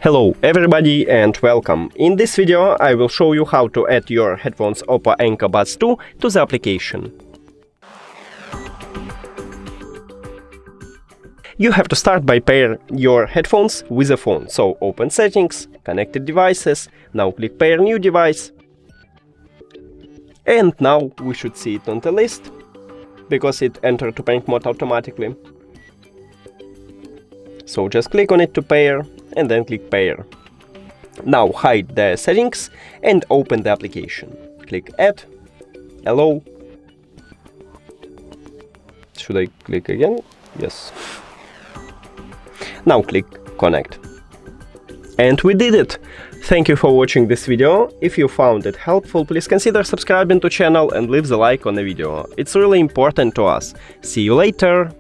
Hello everybody and welcome. In this video I will show you how to add your headphones OPPO ENCO BUDS 2 to the application. You have to start by pair your headphones with a phone. So open Settings, Connected Devices, now click Pair New Device. And now we should see it on the list, because it entered to pairing mode automatically. So just click on it to pair, and then click Pair. Now hide the settings and open the application. Click Add, Allow. Should I click again? Yes. Now click Connect. And we did it! Thank you for watching this video. If you found it helpful, please consider subscribing to channel and leave the like on the video. It's really important to us. See you later!